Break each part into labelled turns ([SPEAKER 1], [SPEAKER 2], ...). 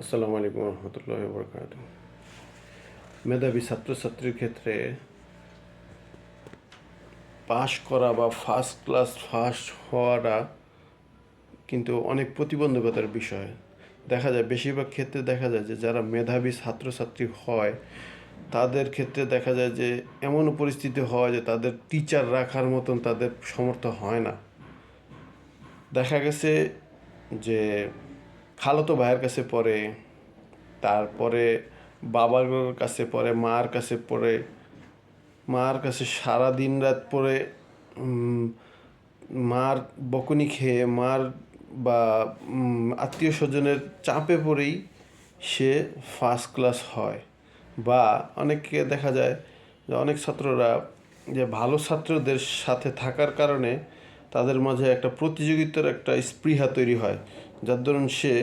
[SPEAKER 1] আসসালামু আলাইকুম রহমতুল্লাহি ওয়া বারাকাতুহু। মেধাবী ছাত্রছাত্রীর ক্ষেত্রে পাশ করা বা ফার্স্ট ক্লাস ফার্স্ট হওয়াটা কিন্তু অনেক প্রতিবন্ধকতার বিষয়। দেখা যায় বেশিরভাগ ক্ষেত্রে দেখা যায় যে যারা মেধাবী ছাত্রছাত্রী হয় তাদের ক্ষেত্রে দেখা যায় যে এমনও পরিস্থিতি হয় যে তাদের টিচার রাখার মতন তাদের সমর্থ হয় না। দেখা গেছে যে খালাতো ভাইয়ের কাছে পড়ে, তারপরে বাবার কাছে পড়ে, মার কাছে পড়ে, মার কাছে সারা দিন রাত পড়ে, মার বকুনি খেয়ে মার বা আত্মীয় স্বজনের চাপে পড়েই সে ফার্স্ট ক্লাস হয়। বা অনেককে দেখা যায় যে অনেক ছাত্ররা যে ভালো ছাত্রদের সাথে থাকার কারণে তাদের মাঝে একটা প্রতিযোগিতার একটা স্পৃহা তৈরি হয়, যার দরুন সে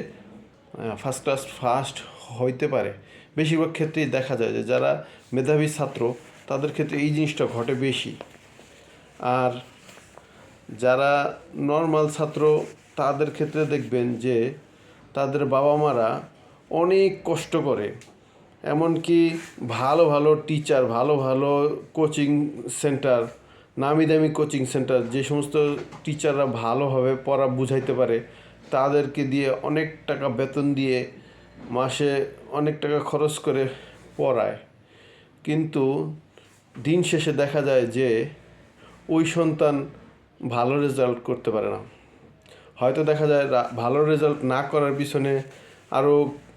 [SPEAKER 1] ফার্স্ট ক্লাস ফার্স্ট হইতে পারে। বেশিরভাগ ক্ষেত্রেই দেখা যায় যে যারা মেধাবী ছাত্র তাদের ক্ষেত্রে এই জিনিসটা ঘটে বেশি। আর যারা নর্মাল ছাত্র তাদের ক্ষেত্রে দেখবেন যে তাদের বাবা মারা অনেক কষ্ট করে, এমনকি ভালো ভালো টিচার, ভালো ভালো কোচিং সেন্টার, নামি দামি কোচিং সেন্টার, যে সমস্ত টিচাররা ভালোভাবে পড়া বুঝাইতে পারে তাদেরকে দিয়ে অনেক টাকা বেতন দিয়ে মাসে অনেক টাকা খরচ করে পড়ায়। কিন্তু দিন শেষে দেখা যায় যে ওই সন্তান ভালো রেজাল্ট করতে পারে না। হয়তো দেখা যায় ভালো রেজাল্ট না করার পিছনে আরও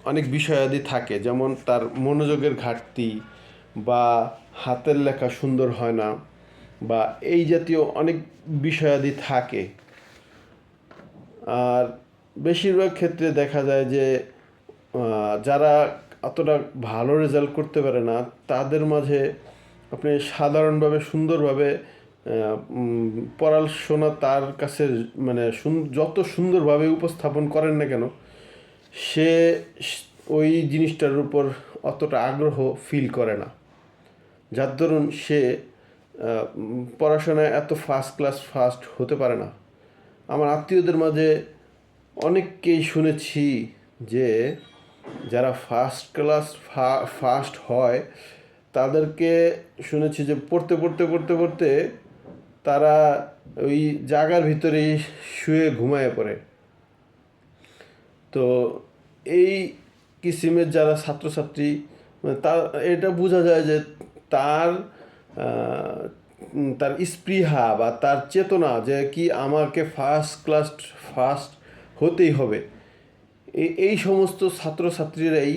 [SPEAKER 1] অনেক বিষয়াদি থাকে, যেমন তার মনোযোগের ঘাটতি, বা হাতের লেখা সুন্দর হয় না, বা এই জাতীয় অনেক বিষয়াদি থাকে। আর বেশিরভাগ ক্ষেত্রে দেখা যায় যে যারা অতটা ভালো রেজাল্ট করতে পারে না তাদের মাঝে আপনি সাধারণভাবে সুন্দরভাবে পড়াশোনা তার কাছে মানে যত সুন্দরভাবে উপস্থাপন করেন না কেন, সে ওই জিনিসটার উপর অতটা আগ্রহ ফিল করে না, যার দরুন সে পড়াশোনায় এত ফার্স্ট ক্লাস ফার্স্ট হতে পারে না। আমার আত্মীয়দের মাঝে অনেককেই শুনেছি যে যারা ফার্স্ট ক্লাস ফার্স্ট হয় তাদেরকে শুনেছি যে পড়তে পড়তে পড়তে পড়তে তারা ওই জায়গার ভিতরেই শুয়ে ঘুমায় পড়ে। তো এই কিসিমের যারা ছাত্রছাত্রী, তা এটা বোঝা যায় যে তার তার স্পৃহা বা তার চেতনা যে কি আমাকে ফার্স্ট ক্লাস ফার্স্ট হতেই হবে। এই সমস্ত ছাত্রছাত্রীরাই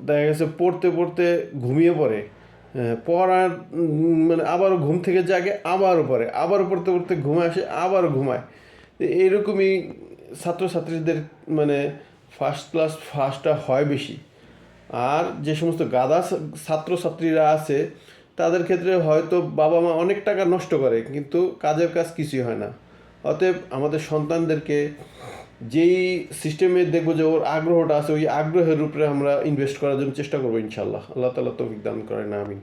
[SPEAKER 1] দেখা গেছে পড়তে পড়তে ঘুমিয়ে পড়ে, পড়ার মানে আবারও ঘুম থেকে জাগে, আবারও পড়ে, আবারও পড়তে পড়তে ঘুমে আসে, আবারও ঘুমায়। এইরকমই ছাত্রছাত্রীদের মানে ফার্স্ট ক্লাস ফার্স্টটা হয় বেশি। আর যে সমস্ত গাধা ছাত্রছাত্রীরা আছে তাদের ক্ষেত্রে হয়তো বাবা মা অনেক টাকা নষ্ট করে কিন্তু কাজের কাজ কিছুই হয় না। অতএব আমাদের সন্তানদেরকে যেই সিস্টেমে দেখবো যে ওর আগ্রহটা আছে ওই আগ্রহের উপরে আমরা ইনভেস্ট করার জন্য চেষ্টা করবো ইনশাল্লাহ। আল্লাহ তাআলা তৌফিক দান করেন, আমিন।